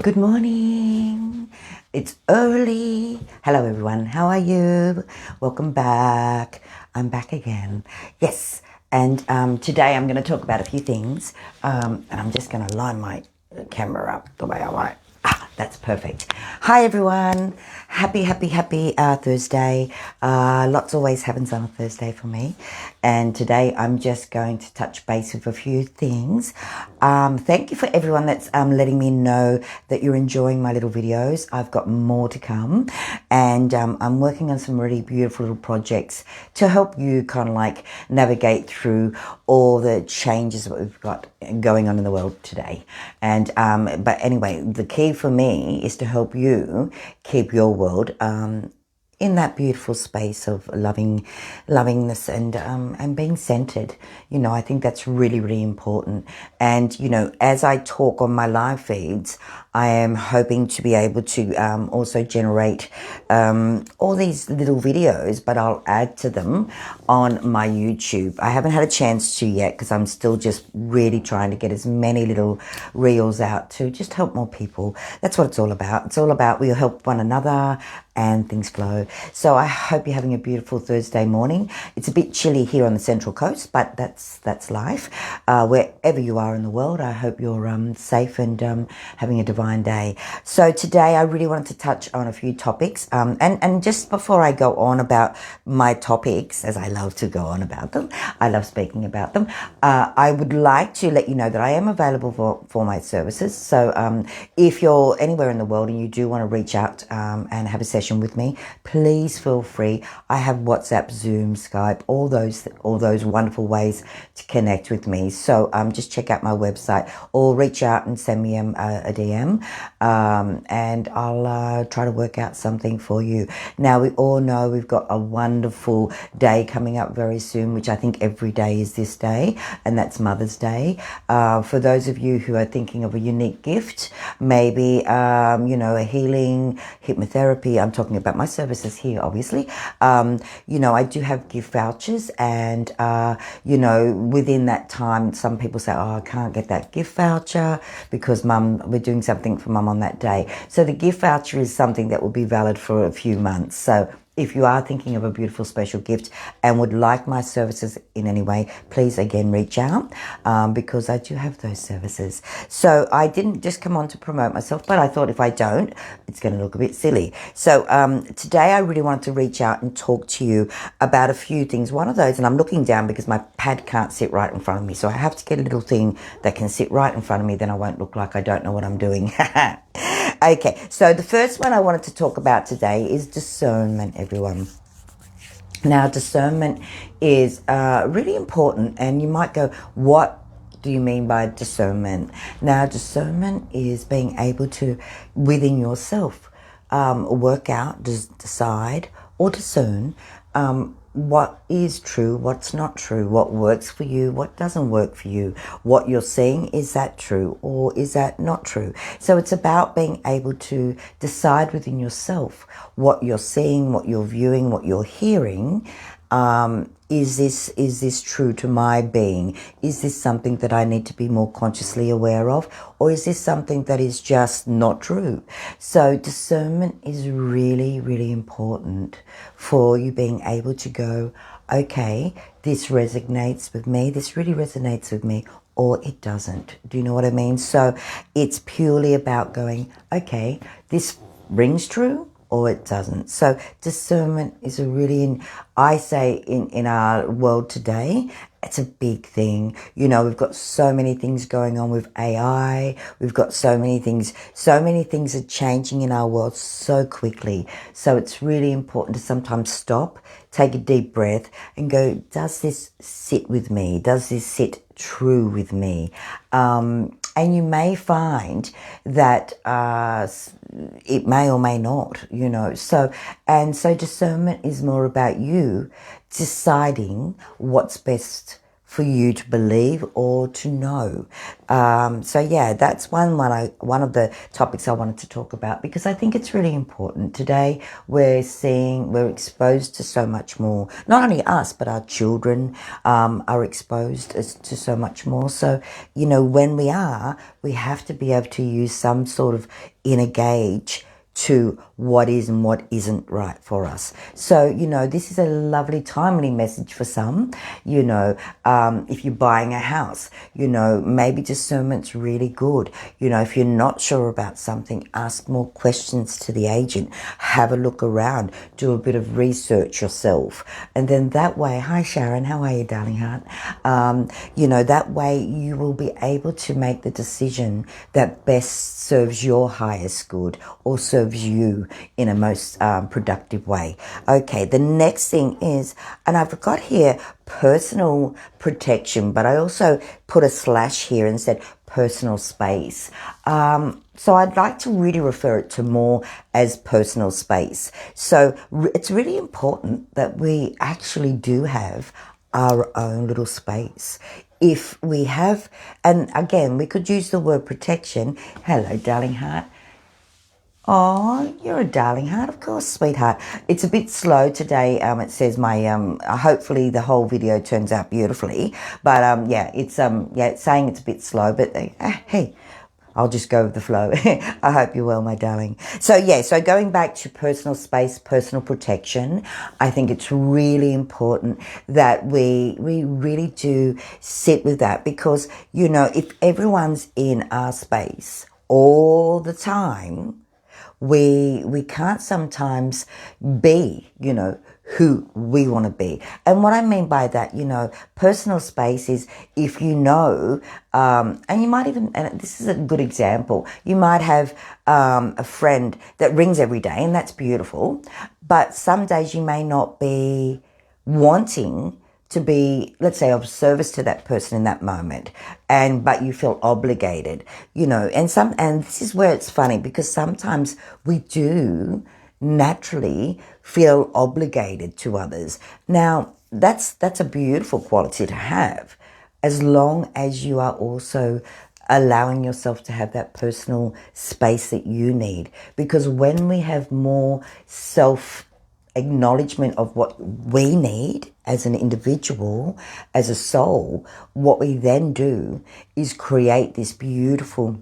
Good morning. It's early. Hello, everyone. How are you? Welcome back. I'm back again. Yes. And today I'm going to talk about a few things. And I'm just going to line my camera up the way I want it. That's perfect. Hi, everyone. Happy Thursday. Lots always happens on a Thursday for me. And today I'm just going to touch base with a few things. Thank you for everyone that's letting me know that you're enjoying my little videos. I've got more to come. And I'm working on some really beautiful little projects to help you kind of like navigate through all the changes that we've got going on in the world today. And but anyway, the key for me is to help you keep your world in that beautiful space of lovingness and being centered. You know, I think that's really important. And you know, as I talk on my live feeds, I am hoping to be able to also generate all these little videos, but I'll add to them on my YouTube. I haven't had a chance to yet because I'm still just really trying to get as many little reels out to just help more people. That's what it's all about. It's all about we'll help one another and things flow. So I hope you're having a beautiful Thursday morning. It's a bit chilly here on the Central Coast, but that's life. Wherever you are in the world, I hope you're safe and having a divine day. So today I really wanted to touch on a few topics. And just before I go on about my topics, as I love to go on about them, I love speaking about them, I would like to let you know that I am available for my services. So if you're anywhere in the world and you do want to reach out and have a session with me, please feel free. I have WhatsApp, Zoom, Skype, all those wonderful ways to connect with me. So just check out my website or reach out and send me a DM, and I'll try to work out something for you. Now, we all know we've got a wonderful day coming up very soon, which I think every day is this day, and that's Mother's Day. For those of you who are thinking of a unique gift, maybe you know, a healing, hypnotherapy. I'm talking about my services here, obviously. You know, I do have gift vouchers, and you know, within that time, some people say, oh, I can't get that gift voucher because we're doing something for mum on that day. So the gift voucher is something that will be valid for a few months. So if you are thinking of a beautiful special gift and would like my services in any way, please again reach out, because I do have those services. So I didn't just come on to promote myself, but I thought if I don't, it's going to look a bit silly. So today I really wanted to reach out and talk to you about a few things. One of those, and I'm looking down because my pad can't sit right in front of me, so I have to get a little thing that can sit right in front of me, then I won't look like I don't know what I'm doing. Okay, so the first one I wanted to talk about today is discernment, everyone. Now, discernment is really important, and you might go, what do you mean by discernment? Now, discernment is being able to, within yourself, work out, decide, or discern what is true, what's not true, what works for you, what doesn't work for you, what you're seeing, is that true or is that not true? So it's about being able to decide within yourself what you're seeing, what you're viewing, what you're hearing. Is this true to my being? Is this something that I need to be more consciously aware of? Or is this something that is just not true? So discernment is really important for you being able to go, okay, this resonates with me, this really resonates with me, or it doesn't. Do you know what I mean? So it's purely about going, okay, this rings true, or it doesn't. So discernment is a really, I say in our world today, it's a big thing. You know, we've got so many things going on with AI. We've got so many things are changing in our world so quickly. So it's really important to sometimes stop, take a deep breath and go, does this sit with me? Does this sit true with me? And you may find that it may or may not, you know. So discernment is more about you deciding what's best for you to believe or to know. So yeah, that's one of the topics I wanted to talk about, because I think it's really important. Today we're exposed to so much more. Not only us, but our children are exposed to so much more. So, when we have to be able to use some sort of inner gauge to what is and what isn't right for us. So, this is a lovely, timely message for some. If you're buying a house, maybe discernment's really good. If you're not sure about something, ask more questions to the agent, have a look around, do a bit of research yourself. And then that way, hi Sharon, how are you, darling heart? That way you will be able to make the decision that best serves your highest good or serves you in a most productive way. Okay, the next thing is, and I've got here personal protection, but I also put a slash here and said personal space. So I'd like to really refer it to more as personal space. So it's really important that we actually do have our own little space. If we have, and again, we could use the word protection. Hello, darling heart. Oh, you're a darling heart, of course, sweetheart. It's a bit slow today. It says my hopefully the whole video turns out beautifully. But it's saying it's a bit slow, but hey, I'll just go with the flow. I hope you're well, my darling. So going back to personal space, personal protection, I think it's really important that we really do sit with that, because, if everyone's in our space all the time, we can't sometimes be, who we want to be. And what I mean by that, personal space is if and you might even, and this is a good example, you might have a friend that rings every day, and that's beautiful, but some days you may not be wanting to be, let's say, of service to that person in that moment, but you feel obligated, and this is where it's funny, because sometimes we do naturally feel obligated to others. Now, that's a beautiful quality to have, as long as you are also allowing yourself to have that personal space that you need. Because when we have more acknowledgement of what we need as an individual, as a soul, what we then do is create this beautiful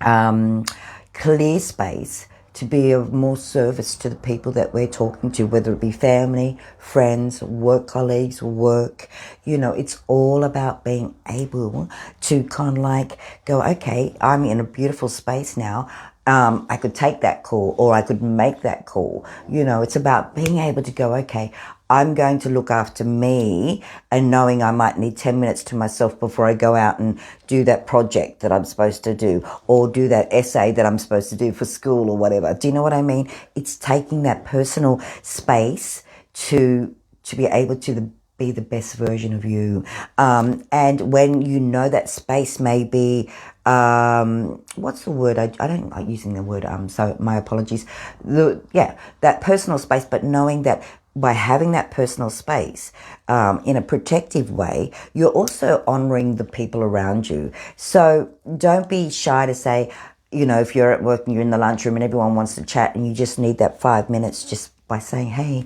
clear space to be of more service to the people that we're talking to, whether it be family, friends, work colleagues, work. It's all about being able to kind of like go, okay, I'm in a beautiful space now. I could take that call, or I could make that call. It's about being able to go, okay, I'm going to look after me, and knowing I might need 10 minutes to myself before I go out and do that project that I'm supposed to do, or do that essay that I'm supposed to do for school or whatever. Do you know what I mean? It's taking that personal space to be able to be the best version of you. And when that space may be, what's the word? I don't like using the word, so my apologies. That personal space, but knowing that by having that personal space in a protective way, you're also honoring the people around you. So don't be shy to say, if you're at work and you're in the lunchroom and everyone wants to chat and you just need that 5 minutes, just by saying, hey,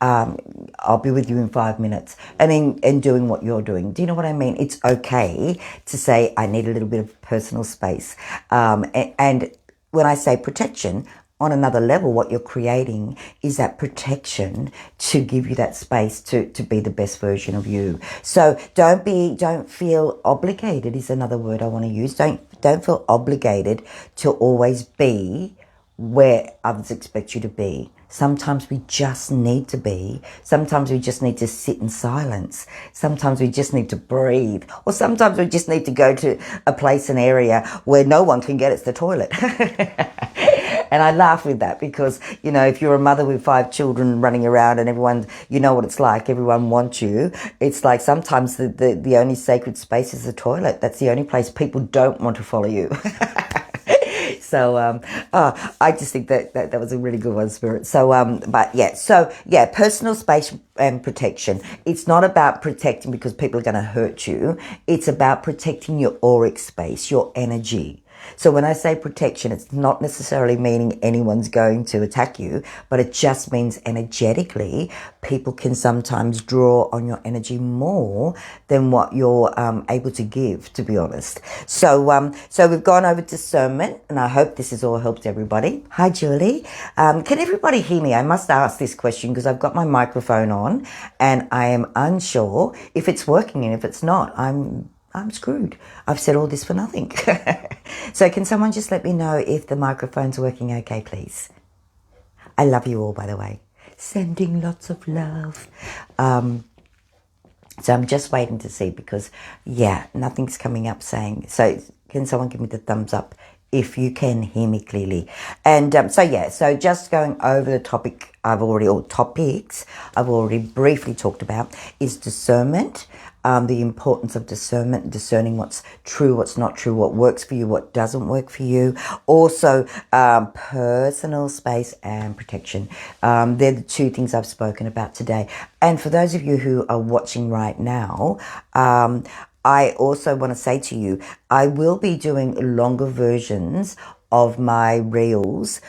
I'll be with you in 5 minutes, and doing what you're doing. Do you know what I mean? It's okay to say, I need a little bit of personal space. And when I say protection, on another level, what you're creating is that protection to give you that space to be the best version of you. So don't feel obligated is another word I want to use. Don't feel obligated to always be where others expect you to be. Sometimes we just need to be. Sometimes we just need to sit in silence. Sometimes we just need to breathe. Or sometimes we just need to go to a place, an area where no one can get it's the toilet. And I laugh with that because, if you're a mother with 5 children running around and everyone, you know what it's like, everyone wants you. It's like sometimes the only sacred space is the toilet. That's the only place people don't want to follow you. So I just think that was a really good one, Spirit. So personal space and protection. It's not about protecting because people are going to hurt you. It's about protecting your auric space, your energy. So when I say protection, it's not necessarily meaning anyone's going to attack you, but it just means energetically, people can sometimes draw on your energy more than what you're able to give, to be honest. So we've gone over discernment, and I hope this has all helped everybody. Hi, Julie. Can everybody hear me? I must ask this question because I've got my microphone on, and I am unsure if it's working, and if it's not, I'm screwed. I've said all this for nothing. So can someone just let me know if the microphone's working okay, please? I love you all, by the way. Sending lots of love. So I'm just waiting to see because, nothing's coming up saying. So can someone give me the thumbs up if you can hear me clearly? And so just going over the topics I've already briefly talked about is discernment. The importance of discernment, discerning what's true, what's not true, what works for you, what doesn't work for you. Also, personal space and protection. They're the two things I've spoken about today. And for those of you who are watching right now, I also want to say to you, I will be doing longer versions of my reels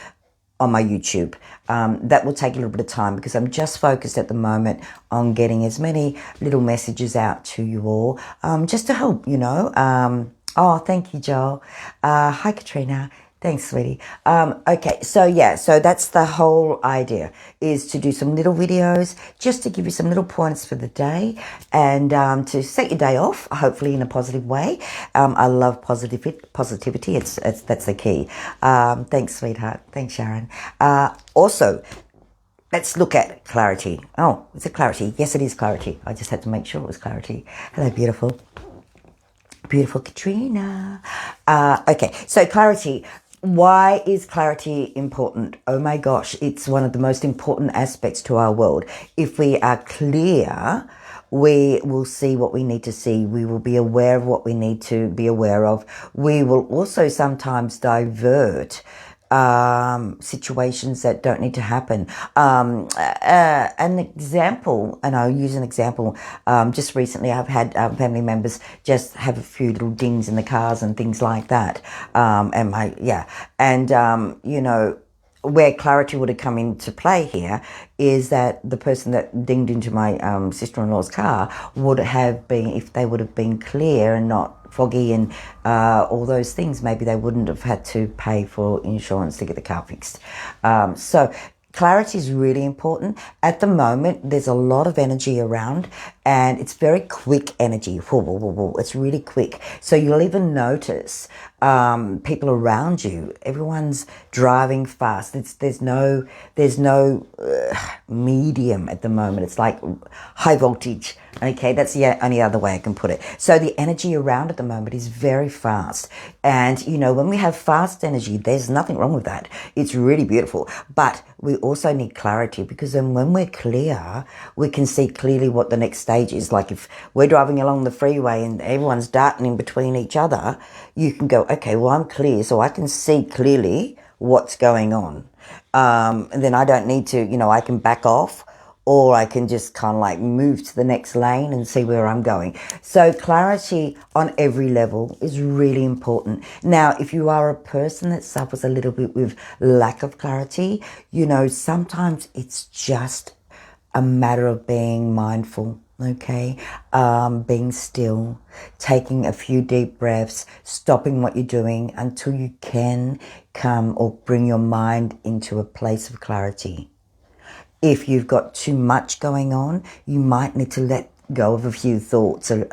on my YouTube. That will take a little bit of time because I'm just focused at the moment on getting as many little messages out to you all, just to help, thank you, Joel. Hi, Katrina. Thanks, sweetie. Okay, so that's the whole idea, is to do some little videos just to give you some little points for the day and to set your day off, hopefully in a positive way. I love positivity. That's the key. Thanks, sweetheart. Thanks, Sharon. Also, let's look at clarity. Oh, is it clarity? Yes, it is clarity. I just had to make sure it was clarity. Hello, beautiful. Beautiful Katrina. Okay, so clarity. Why is clarity important? Oh my gosh, it's one of the most important aspects to our world. If we are clear, we will see what we need to see. We will be aware of what we need to be aware of. We will also sometimes divert situations that don't need to happen. An example, and I'll use an example, just recently I've had family members just have a few little dings in the cars and things like that. Where clarity would have come into play here is that the person that dinged into my sister-in-law's car would have been, if they would have been clear and not foggy and all those things, maybe they wouldn't have had to pay for insurance to get the car fixed. So clarity is really important. At the moment, there's a lot of energy around and it's very quick energy. It's really quick. So you'll even notice people around you, everyone's driving fast. There's no medium at the moment. It's like high voltage. Okay, that's the only other way I can put it. So the energy around at the moment is very fast. And, when we have fast energy, there's nothing wrong with that. It's really beautiful. But we also need clarity because then when we're clear, we can see clearly what the next stage is. Like if we're driving along the freeway and everyone's darting in between each other, you can go, okay, well, I'm clear, so I can see clearly what's going on. And then I don't need to, I can back off, or I can just kind of like move to the next lane and see where I'm going. So clarity on every level is really important. Now, if you are a person that suffers a little bit with lack of clarity, sometimes it's just a matter of being mindful, okay? Being still, taking a few deep breaths, stopping what you're doing until you can come or bring your mind into a place of clarity. If you've got too much going on, you might need to let go of a few thoughts or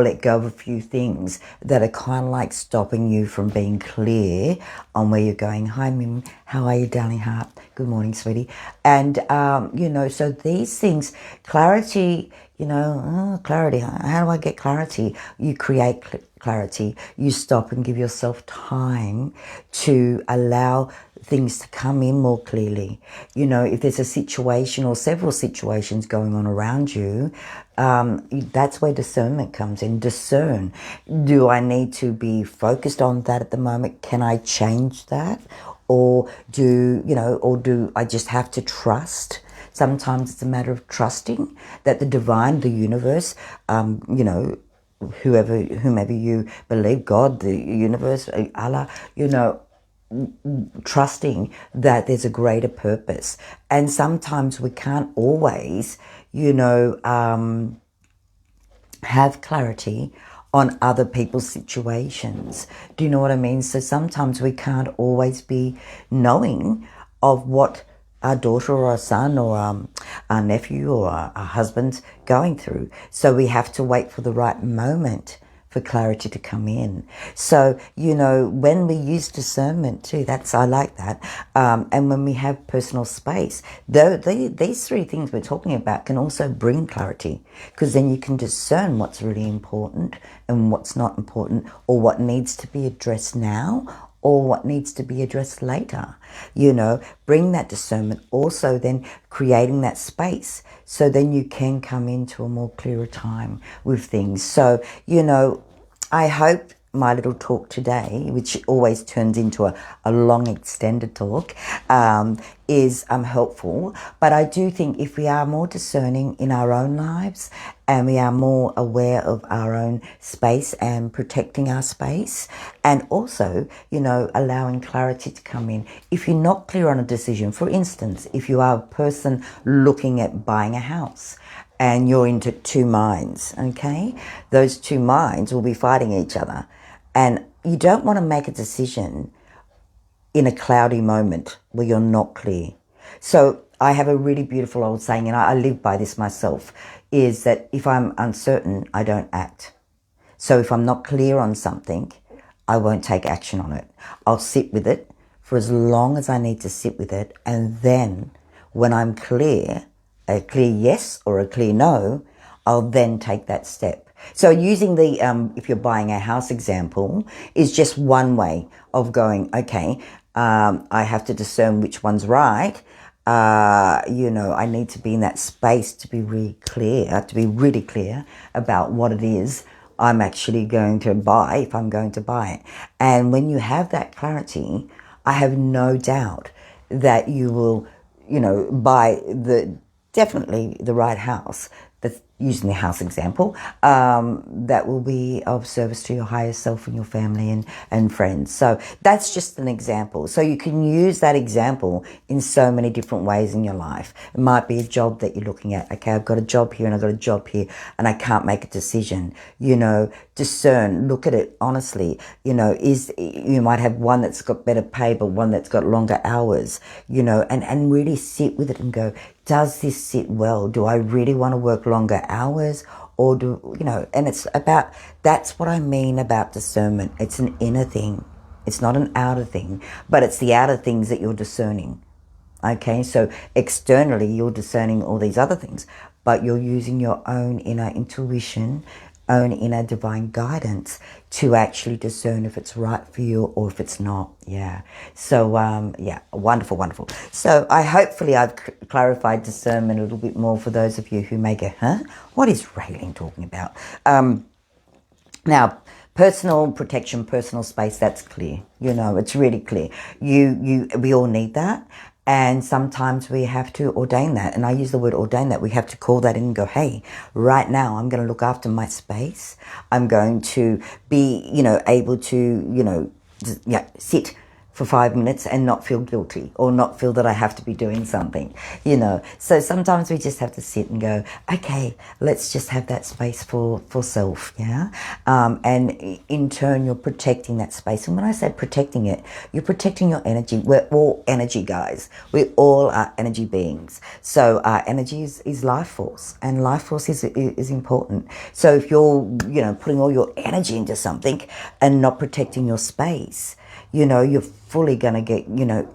let go of a few things that are kind of like stopping you from being clear on where you're going. Hi, Mim. How are you, darling heart? Good morning, sweetie. And, so these things, clarity Clarity. How do I get clarity? You create clarity. You stop and give yourself time to allow things to come in more clearly. If there's a situation or several situations going on around you, that's where discernment comes in. Discern. Do I need to be focused on that at the moment? Can I change that? Or do I just have to trust? Sometimes it's a matter of trusting that the divine, the universe, whomever you believe, God, the universe, Allah, trusting that there's a greater purpose. And sometimes we can't always, have clarity on other people's situations. Do you know what I mean? So sometimes we can't always be knowing of what our daughter or our son or our nephew or our husband's going through. So we have to wait for the right moment for clarity to come in. So, when we use discernment too, I like that. And when we have personal space, these three things we're talking about can also bring clarity, because then you can discern what's really important and what's not important, or what needs to be addressed now or what needs to be addressed later. Bring that discernment, also then creating that space, so then you can come into a more clearer time with things. So, I hope my little talk today, which always turns into a long extended talk, is helpful. But I do think if we are more discerning in our own lives, and we are more aware of our own space and protecting our space, and also, allowing clarity to come in. If you're not clear on a decision, for instance, if you are a person looking at buying a house, and you're into two minds, okay? Those two minds will be fighting each other. And you don't want to make a decision in a cloudy moment where you're not clear. So I have a really beautiful old saying, and I live by this myself, is that if I'm uncertain, I don't act. So if I'm not clear on something, I won't take action on it. I'll sit with it for as long as I need to sit with it. And then when I'm clear, a clear yes or a clear no, I'll then take that step. So using the, if you're buying a house example, is just one way of going, okay, I have to discern which one's right. I need to be in that space to be really clear about what it is I'm actually going to buy, if I'm going to buy it. And when you have that clarity, I have no doubt that you will, buy definitely the right house. That's using the house example, that will be of service to your higher self and your family and friends. So that's just an example. So you can use that example in so many different ways in your life. It might be a job that you're looking at. Okay, I've got a job here and I've got a job here and I can't make a decision. Discern, look at it honestly. You might have one that's got better pay, but one that's got longer hours, and really sit with it and go, does this sit well? Do I really want to work longer hours? Or and that's what I mean about discernment. It's an inner thing. It's not an outer thing, but it's the outer things that you're discerning. Okay, so externally you're discerning all these other things, but you're using your own inner intuition, own inner divine guidance to actually discern if it's right for you or if it's not. Yeah. So, wonderful. So hopefully I've clarified discernment a little bit more for those of you who may go, huh? What is Raylene talking about? Now, personal protection, personal space, that's clear. It's really clear. We all need that. And sometimes we have to ordain that. And I use the word ordain that. We have to call that in and go, hey, right now I'm going to look after my space. I'm going to be, able to, sit for 5 minutes and not feel guilty or not feel that I have to be doing something, So sometimes we just have to sit and go, okay, let's just have that space for self, yeah? And in turn, you're protecting that space. And when I say protecting it, you're protecting your energy. We're all energy, guys. We all are energy beings. So energy is life force, and life force is important. So if you're, putting all your energy into something and not protecting your space, you're fully going to get,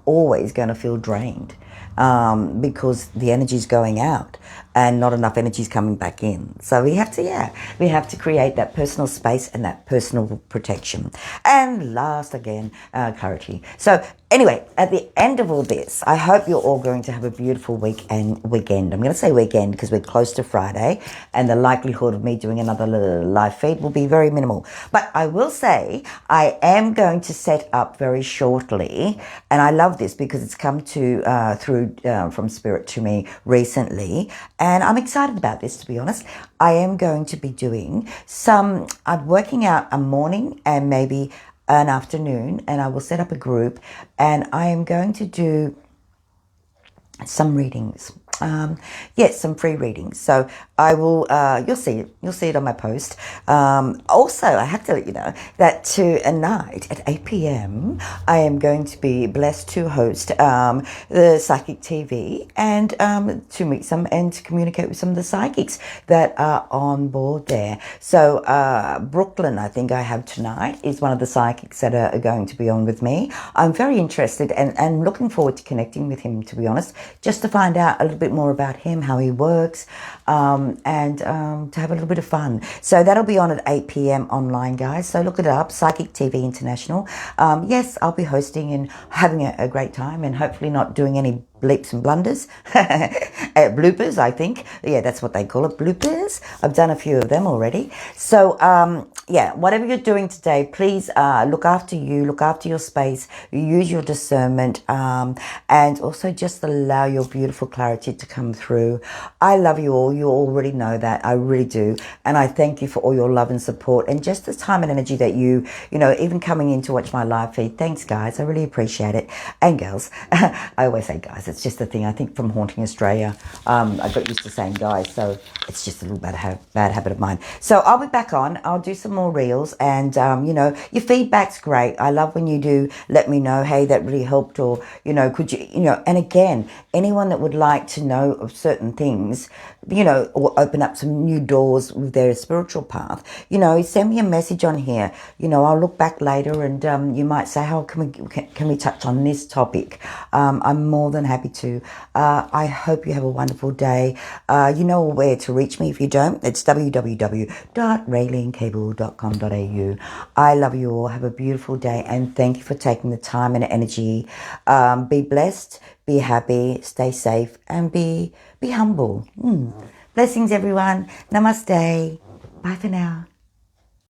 always going to feel drained. because the energy is going out and not enough energy is coming back in. So we have to create that personal space and that personal protection. And last again, clarity. So anyway, at the end of all this, I hope you're all going to have a beautiful weekend. I'm going to say weekend because we're close to Friday and the likelihood of me doing another live feed will be very minimal. But I will say I am going to set up very shortly, and I love this because it's come through from Spirit to me recently, and I'm excited about this, to be honest. I am going to be doing I'm working out a morning and maybe an afternoon, and I will set up a group, and I am going to do some readings. Some free readings. So I will, you'll see it on my post. Also, I have to let you know that tonight at 8 p.m, I am going to be blessed to host the Psychic TV and to meet some and to communicate with some of the psychics that are on board there. So Brooklyn, I think I have tonight, is one of the psychics that are going to be on with me. I'm very interested and looking forward to connecting with him, to be honest, just to find out a little bit more about him, how he works, and to have a little bit of fun. So that'll be on at 8 p.m. online, guys. So look it up, Psychic TV International. Yes, I'll be hosting and having a great time, and hopefully not doing any bleeps and blunders. Bloopers, I think. Yeah, that's what they call it, bloopers. I've done a few of them already. So, whatever you're doing today, please look after you, look after your space, use your discernment, and also just allow your beautiful clarity to come through. I love you all. You already know that. I really do. And I thank you for all your love and support and just the time and energy that you even coming in to watch my live feed. Thanks, guys. I really appreciate it. And girls. I always say guys. It's just a thing, I think, from Haunting Australia. I got used to saying guys, so it's just a little bad habit of mine. So I'll be back on. I'll do some more reels, and your feedback's great. I love when you do let me know, hey, that really helped, or could you, and again, anyone that would like to know of certain things, or open up some new doors with their spiritual path, send me a message on here. I'll look back later, and you might say, how can we touch on this topic? I'm more than happy to. I hope you have a wonderful day. You know where to reach me. If you don't, it's www.raylencable.com.au. I love you all. Have a beautiful day, and thank you for taking the time and energy. Be blessed, be happy, stay safe, and be humble. Blessings, everyone. Namaste. Bye for now.